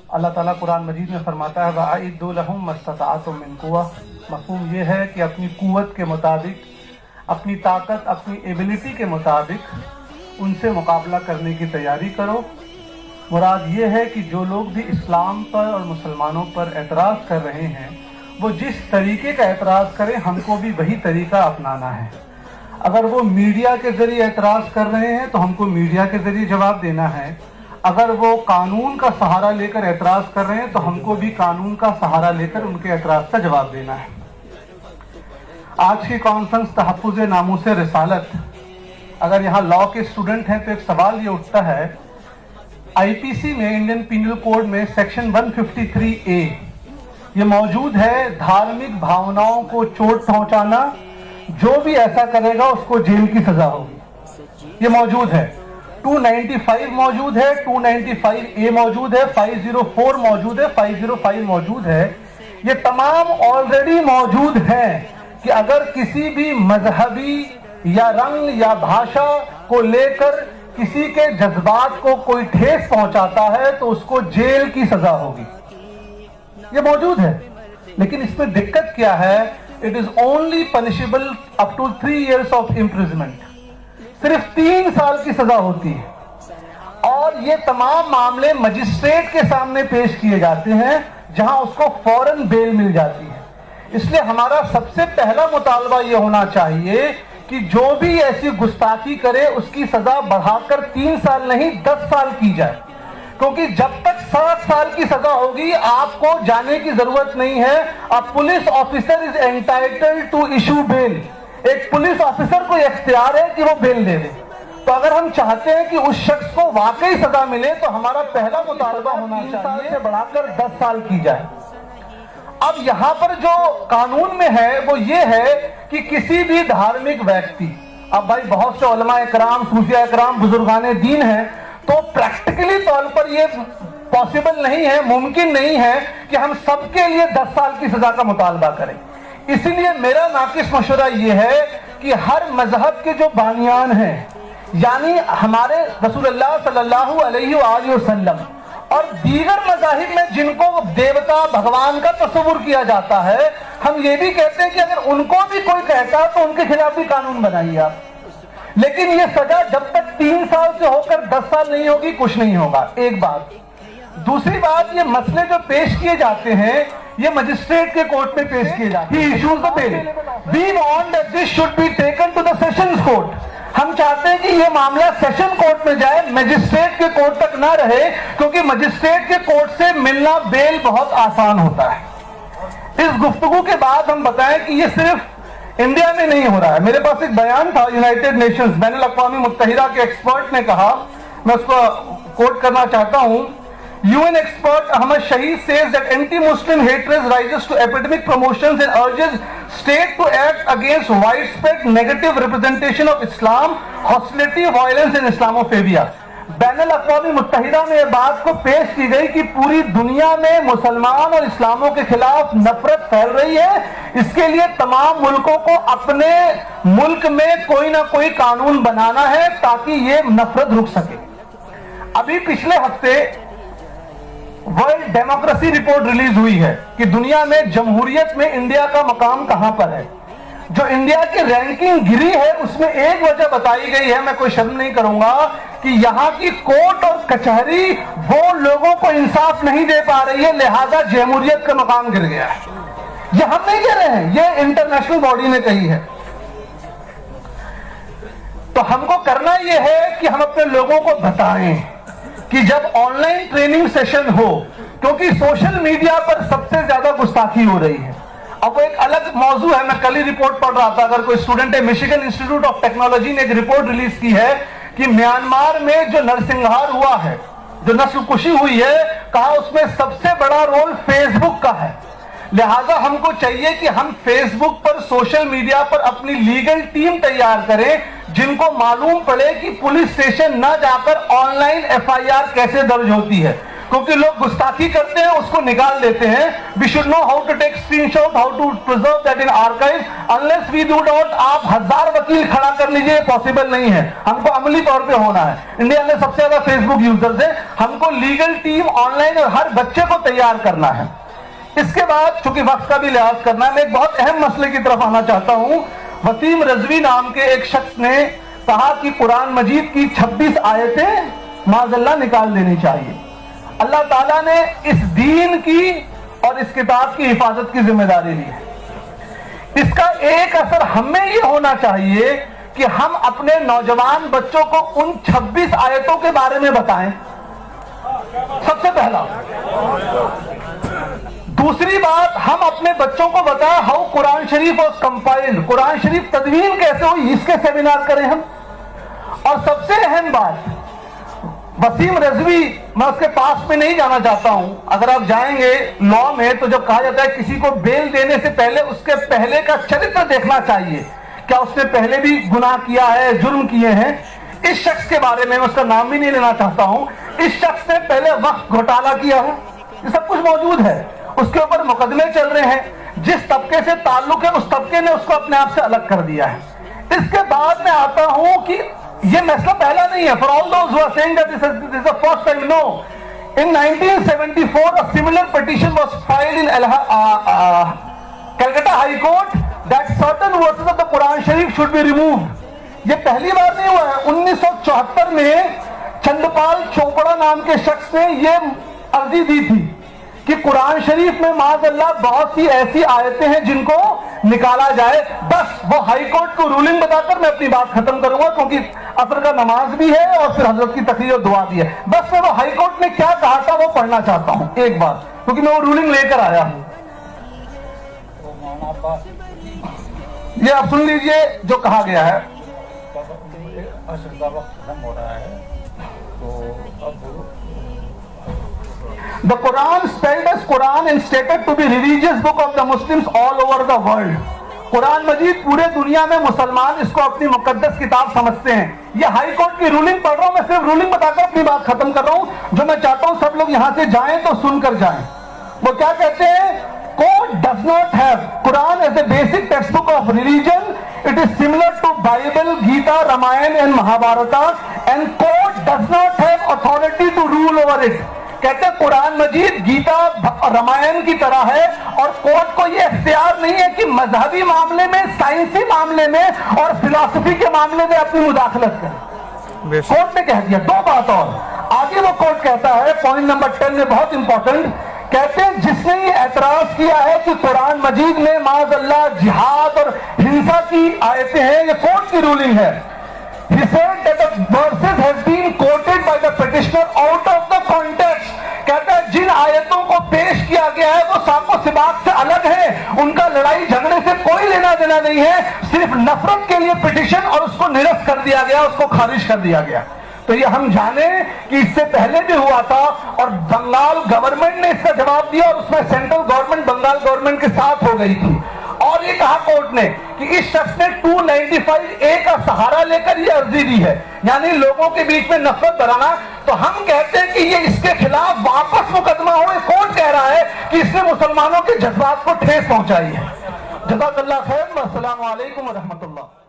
اللہ تعالیٰ قرآن مجید میں فرماتا ہے وَأَعِدُّوا لَهُم مَّا اسْتَطَعْتُم مِّن قُوَّةٍ، مفہوم یہ ہے کہ اپنی قوت کے مطابق، اپنی طاقت، اپنی ایبلٹی کے مطابق ان سے مقابلہ کرنے کی تیاری کرو۔ مراد یہ ہے کہ جو لوگ بھی اسلام پر اور مسلمانوں پر اعتراض کر رہے ہیں وہ جس طریقے کا اعتراض کریں ہم کو بھی وہی طریقہ اپنانا ہے۔ اگر وہ میڈیا کے ذریعے اعتراض کر رہے ہیں تو ہم کو میڈیا کے ذریعے جواب دینا ہے، اگر وہ قانون کا سہارا لے کر اعتراض کر رہے ہیں تو ہم کو بھی قانون کا سہارا لے کر ان کے اعتراض کا جواب دینا ہے۔ آج کی کانفرنس تحفظ ناموس رسالت، اگر یہاں لاء کے اسٹوڈنٹ ہیں تو ایک سوال یہ اٹھتا ہے، آئی پی سی میں انڈین پینل کوڈ میں سیکشن 153A یہ موجود ہے، دھارمک بھاوناؤں کو چوٹ پہنچانا، جو بھی ایسا کرے گا اس کو جیل کی سزا ہوگی، یہ موجود ہے۔ 295 موجود ہے، 295A موجود ہے، 504 موجود ہے، 505 موجود ہے۔ یہ تمام آلریڈی موجود ہیں کہ اگر کسی بھی مذہبی یا رنگ یا بھاشا کو لے کر کسی کے جذبات کو کوئی ٹھیس پہنچاتا ہے تو اس کو جیل کی سزا ہوگی، یہ موجود ہے۔ لیکن اس میں دقت کیا ہے؟ It is only punishable up to 3 years of imprisonment، صرف 3 سال کی سزا ہوتی ہے، اور یہ تمام معاملے مجسٹریٹ کے سامنے پیش کیے جاتے ہیں جہاں اس کو فوراً بیل مل جاتی ہے۔ اس لیے ہمارا سب سے پہلا مطالبہ یہ ہونا چاہیے کہ جو بھی ایسی گستاخی کرے اس کی سزا بڑھا کر 3 سال نہیں 10 سال کی جائے، کیونکہ جب تک 7 سال کی سزا ہوگی آپ کو جانے کی ضرورت نہیں ہے۔ اب police officer is entitled to issue bail, ایک پولیس آفیسر کو اختیار ہے کہ وہ بیل دے دے۔ تو اگر ہم چاہتے ہیں کہ اس شخص کو واقعی سزا ملے تو ہمارا پہلا مطالبہ ہونا چاہیے 3 سال سے بڑھا کر 10 سال کی جائے۔ اب یہاں پر جو قانون میں ہے وہ یہ ہے کہ کسی بھی دھارمک ویکتی، اب بھائی بہت سے علماء اکرام، صوفیاء اکرام، بزرگان دین ہیں، تو پریکٹیکلی طور پر یہ پاسبل نہیں ہے، ممکن نہیں ہے کہ ہم سب کے لیے 10 سال کی سزا کا مطالبہ کریں۔ اسی لیے میرا ناقص مشورہ یہ ہے کہ ہر مذہب کے جو بانیان ہیں، یعنی ہمارے رسول اللہ صلی اللہ علیہ وآلہ وسلم اور دیگر مذاہب میں جن کو دیوتا بھگوان کا تصور کیا جاتا ہے، ہم یہ بھی کہتے ہیں کہ اگر ان کو بھی کوئی کہتا تو ان کے خلاف بھی قانون بنائیے آپ، لیکن یہ سزا جب تک 3 سال سے ہو کر 10 سال نہیں ہوگی کچھ نہیں ہوگا، ایک بات۔ دوسری بات، یہ مسئلے جو پیش کیے جاتے ہیں یہ مجسٹریٹ کے کورٹ میں پیش کیے جاتے ہیں۔ He issues the bail. We want that this should be taken to the sessions court. ہم چاہتے ہیں کہ یہ معاملہ سیشن کورٹ میں جائے، مجسٹریٹ کے کورٹ تک نہ رہے، کیونکہ مجسٹریٹ کے کورٹ سے ملنا بیل بہت آسان ہوتا ہے۔ اس گفتگو کے بعد ہم بتائیں کہ یہ صرف انڈیا میں نہیں ہو رہا ہے۔ میرے پاس ایک بیان تھا یونائٹڈ نیشنز، بین الاقوامی متحدہ کے ایکسپرٹ نے کہا، میں اس کو کوٹ کرنا چاہتا ہوں۔ UN expert Ahmad Shahid says that anti-Muslim hatred rises to epidemic promotions and urges state to act against widespread negative representation of Islam, hostility, violence and Islamophobia۔ بین الاقوامی متحدہ میں یہ بات کو پیش کی گئی کہ پوری دنیا میں مسلمان اور اسلاموں کے خلاف نفرت پھیل رہی ہے، اس کے لیے تمام ملکوں کو اپنے ملک میں کوئی نہ کوئی قانون بنانا ہے تاکہ یہ نفرت رک سکے۔ ابھی پچھلے ہفتے ورلڈ ڈیموکریسی رپورٹ ریلیز ہوئی ہے کہ دنیا میں جمہوریت میں انڈیا کا مقام کہاں پر ہے۔ جو انڈیا کی رینکنگ گری ہے اس میں ایک وجہ بتائی گئی ہے، میں کوئی شرم نہیں کروں گا، کہ یہاں کی کورٹ اور کچہری وہ لوگوں کو انصاف نہیں دے پا رہی ہے، لہذا جمہوریت کا مقام گر گیا ہے۔ یہ ہم نہیں کہہ رہے ہیں، یہ انٹرنیشنل باڈی نے کہی ہے۔ تو ہم کو کرنا یہ ہے کہ ہم اپنے لوگوں کو بتائیں کہ جب آن لائن ٹریننگ سیشن ہو، کیونکہ سوشل میڈیا پر سب سے زیادہ گستاخی ہو رہی ہے۔ اب وہ ایک الگ موضوع ہے، میں کل ہی رپورٹ پڑھ رہا تھا، اگر کوئی اسٹوڈنٹ ہے، مشیگن انسٹیٹیوٹ آف ٹیکنالوجی نے ایک رپورٹ ریلیز کی ہے کہ میانمار میں جو نرسنہار ہوا ہے، جو نسل کشی ہوئی ہے، کہا اس میں سب سے بڑا رول فیس بک کا ہے۔ لہٰذا ہم کو چاہیے کہ ہم فیس بک پر، سوشل میڈیا پر اپنی لیگل ٹیم تیار کریں جن کو معلوم پڑے کہ پولیس اسٹیشن نہ جا کر آن لائن FIR کیسے درج ہوتی ہے۔ کیونکہ لوگ گستاخی کرتے ہیں اس کو نکال لیتے ہیں. We should know how to take screenshot, how to preserve that in archive. Unless we do not, آپ 1000 وکیل کھڑا کر لیجئے, پاسبل نہیں ہے. ہم کو عملی طور پہ ہونا ہے. انڈیا میں سب سے زیادہ فیس بک یوزرز ہیں. ہم کو لیگل ٹیم آن لائن اور ہر بچے کو تیار کرنا ہے. اس کے بعد چونکہ وقت کا بھی لحاظ کرنا ہے, میں ایک بہت اہم مسئلے کی طرف آنا چاہتا ہوں. وسیم رضوی نام کے ایک شخص نے کہا کہ قرآن مجید کی 26 آیتیں معاذ اللہ نکال دینی چاہیے. اللہ تعالیٰ نے اس دین کی اور اس کتاب کی حفاظت کی ذمہ داری لی ہے. اس کا ایک اثر ہمیں یہ ہونا چاہیے کہ ہم اپنے نوجوان بچوں کو ان 26 آیتوں کے بارے میں بتائیں, سب سے پہلا. دوسری بات, ہم اپنے بچوں کو بتائیں ہاؤ قرآن شریف اور کمپائلڈ, قرآن شریف تدوین کیسے ہوئی, اس کے سیمینار کریں ہم. اور سب سے اہم بات, وسیم رضوی, میں اس کے پاس میں نہیں جانا چاہتا ہوں. اگر آپ جائیں گے لا میں تو جب کہا جاتا ہے کسی کو بیل دینے سے پہلے اس کے پہلے کا چرتر دیکھنا چاہیے, کیا اس نے پہلے بھی گناہ کیا ہے, جرم کیے ہیں. اس شخص کے بارے میں اس کا نام بھی نہیں لینا چاہتا ہوں. اس شخص نے پہلے وقت گھوٹالہ کیا ہے, یہ سب کچھ موجود ہے. اس کے اوپر مقدمے چل رہے ہیں. جس طبقے سے تعلق ہے اس طبقے نے اس کو اپنے آپ سے الگ کر دیا ہے. اس کے بعد میں آتا ہوں کہ یہ مسئلہ پہلا نہیں ہے. For all those who are saying that this is the first time, no. In 1974, a similar petition was filed in Calcutta High Court that certain verses of the Quran Sharif should be removed. یہ پہلی بار نہیں ہوا ہے. 1974 میں چندپال چوپڑا نام کے شخص نے یہ عرضی دی تھی کہ قرآن شریف میں معاذ اللہ بہت سی ایسی آیتیں ہیں جن کو نکالا جائے. بس وہ ہائی کورٹ کو رولنگ بتا کر میں اپنی بات ختم کروں گا, کیونکہ عصر کا نماز بھی ہے اور پھر حضرت کی تقریر اور دعا بھی ہے. بس میں وہ ہائی کورٹ نے کیا کہا تھا وہ پڑھنا چاہتا ہوں ایک بار, کیونکہ میں وہ رولنگ لے کر آیا ہوں. یہ آپ سن لیجئے جو کہا گیا ہے. The Quran, spelled as Quran and stated to be religious book of the Muslims all over the world. قرآن مجید پورے دنیا میں مسلمان اس کو اپنی مقدس کتاب سمجھتے ہیں. یہ ہائی کورٹ کی رولنگ پڑھ رہا ہوں, میں صرف رولنگ بتا کر اپنی بات ختم کر رہا ہوں. جو میں چاہتا ہوں سب لوگ یہاں سے جائیں تو سن کر جائیں. وہ کیا کہتے ہیں, Court does not have Quran as a basic textbook of religion. It is similar to Bible, Gita, Ramayana and Mahabharata, and court does not have authority to rule over it. کہتے ہیں قرآن مجید گیتا اور رامائن کی طرح ہے, اور کورٹ کو یہ اختیار نہیں ہے کہ مذہبی معاملے میں, سائنسی معاملے میں اور فلسفی کے معاملے میں اپنی مداخلت کرے. کورٹ نے کہہ دیا. دو بات اور آگے وہ کورٹ کہتا ہے, پوائنٹ نمبر 10 میں بہت امپورٹنٹ, کہتے ہیں جس نے یہ اعتراض کیا ہے کہ قرآن مجید میں معاذ اللہ جہاد اور ہنسا کی آیتیں ہیں, یہ کورٹ کی رولنگ ہے. He said that the verses have been quoted by the petitioner out of the context. کہتا ہے جن آیتوں کو پیش کیا گیا ہے وہ ساق و سباق سے الگ ہے, ان کا لڑائی جھگڑے سے کوئی لینا دینا نہیں ہے, صرف نفرت کے لیے پٹیشن اور اس کو نرست کر دیا گیا, اس کو خارج کر دیا گیا. تو یہ ہم جانیں کہ اس سے پہلے بھی ہوا تھا اور بنگال گورنمنٹ نے اس کا جواب دیا, اور اس میں سینٹرل گورنمنٹ بنگال گورنمنٹ کے ساتھ ہو گئی تھی. اور یہ کہا کورٹ نے کہ اس شخص نے 295A کا سہارا لے کر یہ عرضی دی ہے, یعنی لوگوں کے بیچ میں نفرت بڑھانا. تو ہم کہتے ہیں کہ یہ اس کے خلاف واپس مقدمہ ہو. کورٹ کہہ رہا ہے کہ اس نے مسلمانوں کے جذبات کو ٹھیس پہنچائی ہے. جزاک اللہ خیر, السلام علیکم ورحمۃ اللہ.